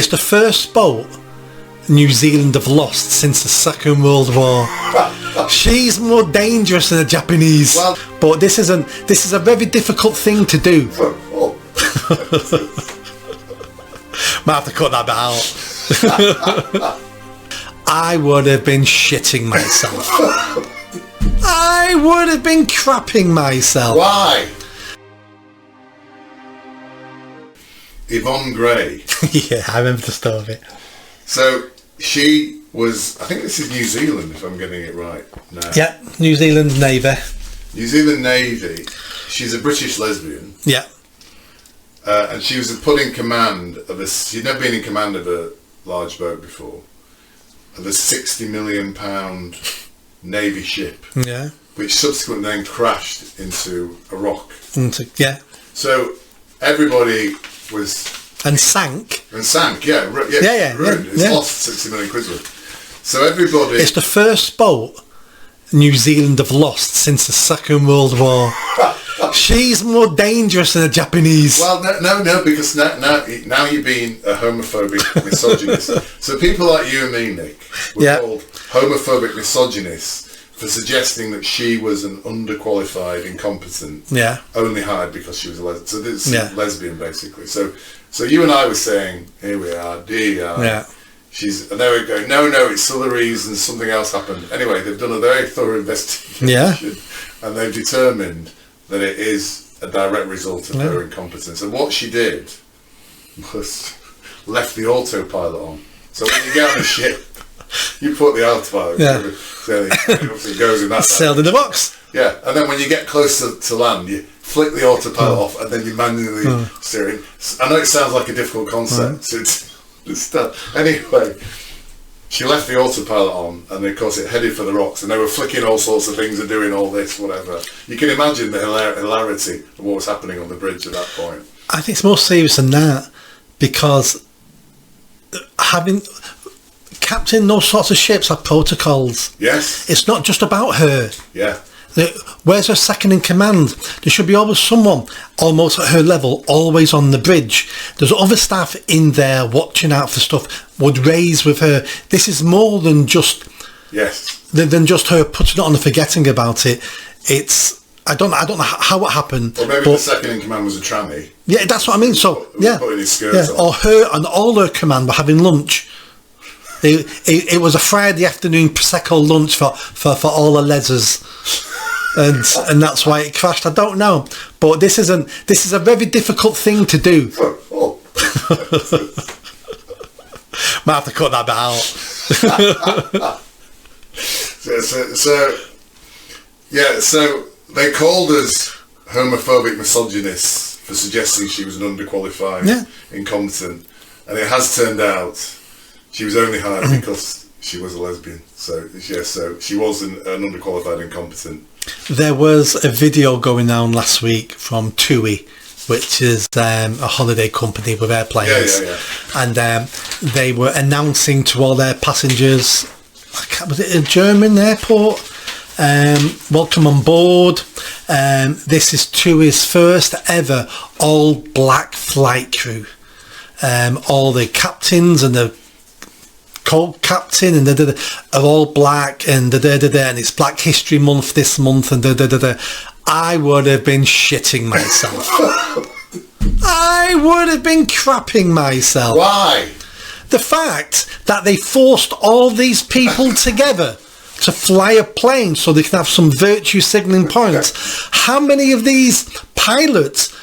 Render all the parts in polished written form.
It's the first boat New Zealand have lost since the Second World War. She's more dangerous than the Japanese. Well, but this is a very difficult thing to do. Might have to cut that bit out. I would have been shitting myself. I would have been crapping myself. Why? Yvonne Gray. Yeah, I remember the story. So she was, I think this is New Zealand, if I'm getting it right now. Yeah, New Zealand Navy. New Zealand Navy. She's a British lesbian. Yeah. And she was put in command of a, she'd never been in command of a large boat before, of a £60 million Navy ship. Yeah. Which subsequently then crashed into a rock. Yeah. So everybody was... And sank. And sank, yeah. Ruined. It's lost 60 million quid worth. So everybody... It's the first boat New Zealand have lost since the Second World War. She's more dangerous than the Japanese. Well, no, because now you're being a homophobic misogynist. So people like you and me, Nick, were called homophobic misogynists for suggesting that she was an underqualified, incompetent, only hired because she was a lesbian. So this is lesbian, basically. So you and I were saying, here we are, DEI. Yeah. And they were going, no, it's other reasons, something else happened. Anyway, they've done a very thorough investigation. Yeah. And they've determined that it is a direct result of her incompetence. And what she did was left the autopilot on. So when you get on a ship, you put the autopilot, so it goes in that sailed in the box. Yeah, and then when you get closer to land, you flick the autopilot off, and then you manually steer it. I know it sounds like a difficult concept. Anyway, she left the autopilot on, and of course it headed for the rocks, and they were flicking all sorts of things and doing all this, whatever. You can imagine the hilarity of what was happening on the bridge at that point. I think it's more serious than that, because having captain those sorts of ships have protocols. Yes. It's not just about her. Yeah. Where's her second in command? There should be always someone almost at her level, always on the bridge. There's other staff in there watching out for stuff, would raise with her. This is more than just than just her putting it on and forgetting about it. It's I don't know how it happened. Or maybe the second in command was a tranny. Yeah, that's what I mean. So putting his skirt on. Or her and all her command were having lunch. It was a Friday afternoon prosecco lunch for all the lesers. And that's why it crashed. I don't know, but this is a very difficult thing to do. Might have to cut that bit out. So they called us homophobic misogynists for suggesting she was an underqualified, incompetent, and it has turned out she was only hired because she was a lesbian. So she was an underqualified, incompetent. There was a video going on last week from TUI, which is a holiday company with airplanes, and they were announcing to all their passengers, was it a German airport? Welcome on board. This is TUI's first ever all black flight crew. All the captains and the co-captain and are all black and and it's Black History Month this month and I would have been shitting myself. I would have been crapping myself. Why? The fact that they forced all these people together to fly a plane so they can have some virtue signalling points. How many of these pilots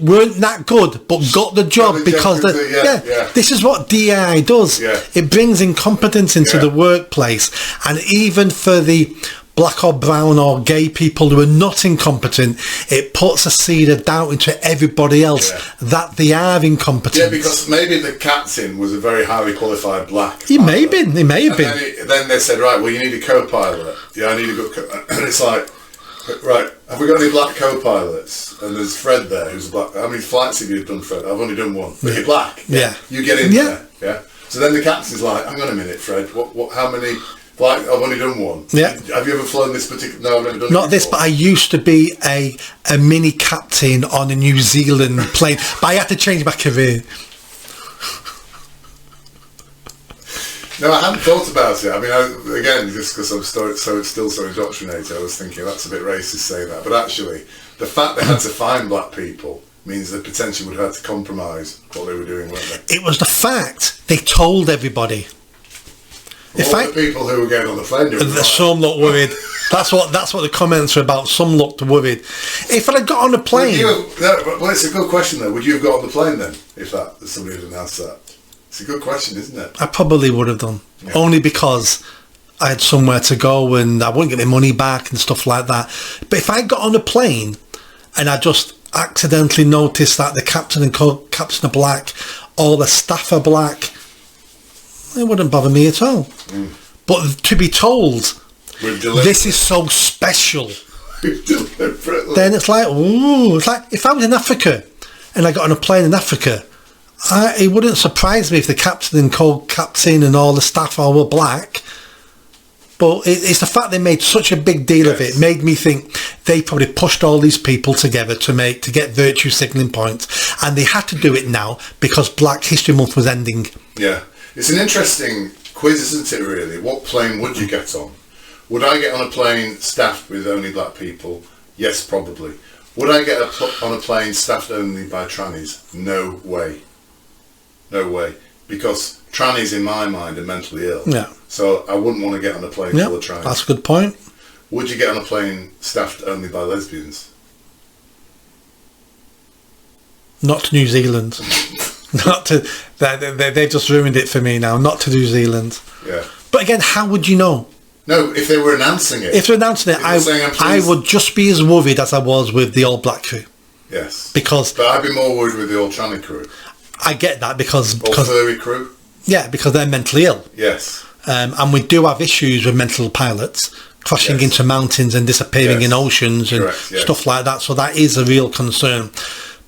weren't that good but got the job because this is what DEI does. It brings incompetence into the workplace, and even for the black or brown or gay people who are not incompetent, it puts a seed of doubt into everybody else that they are incompetent. Yeah, because maybe the captain was a very highly qualified black. He may have been. Then they said, right, well, you need a co-pilot. Yeah, I need a good and it's like, right, have we got any black co-pilots? And there's Fred there, who's black. How many flights have you done, Fred? I've only done one. But you're black. Yeah. You get in there. Yeah. So then the captain's like, hang on a minute, Fred. What? How many? Like, I've only done one. Yeah. Have you ever flown this particular? No, I've never done it. Not this, but I used to be a mini captain on a New Zealand plane. But I had to change my career. No, I hadn't thought about it. I mean, again, just because I'm still so indoctrinated, I was thinking that's a bit racist saying that. But actually, the fact they had to find black people means they potentially would have had to compromise what they were doing, weren't they? It was the fact they told everybody. The people who were getting on the plane doing right. Some looked worried. That's what the comments are about. Some looked worried. If I'd have got on a plane... well, it's a good question, though. Would you have got on the plane, then, if somebody had announced that? It's a good question, isn't it? I probably would have done. Yeah. Only because I had somewhere to go and I wouldn't get my money back and stuff like that. But if I got on a plane and I just accidentally noticed that the captain and co-captain are black, all the staff are black, it wouldn't bother me at all. But to be told, this is so special, then it's like, ooh, it's like if I was in Africa and I got on a plane in Africa, it wouldn't surprise me if the captain and co-captain and all the staff all were black. But it's the fact they made such a big deal of it made me think they probably pushed all these people together to get virtue signalling points, and they had to do it now because Black History Month was ending. Yeah, it's an interesting quiz, isn't it? Really, what plane would you get on? Would I get on a plane staffed with only black people? Yes, probably. Would I get on a plane staffed only by trannies? No way. No way, because trannies in my mind are mentally ill. Yeah. So I wouldn't want to get on a plane full of trannies. That's a good point. Would you get on a plane staffed only by lesbians? Not to New Zealand. Not to. They've just ruined it for me now. Not to New Zealand. Yeah. But again, how would you know? No, if they were announcing it. If they're announcing it, I would just be as worried as I was with the all black crew. Yes. But I'd be more worried with the all tranny crew. I get that because furry crew. Yeah, because they're mentally ill. Yes. And we do have issues with mental pilots crashing into mountains and disappearing in oceans and stuff like that. So that is a real concern.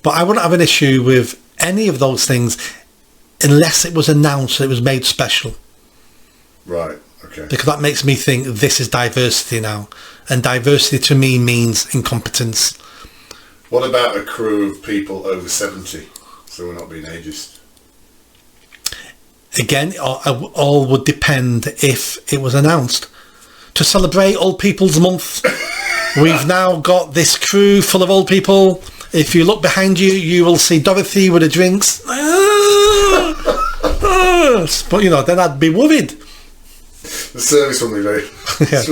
But I wouldn't have an issue with any of those things unless it was announced that it was made special. Right. Okay. Because that makes me think this is diversity now, and diversity to me means incompetence. What about a crew of people over 70? So we're not being ageist. Again, all would depend if it was announced. To celebrate Old People's Month, we've now got this crew full of old people. If you look behind you, you will see Dorothy with the drinks. But, then I'd be worried. The service will be very... Yeah.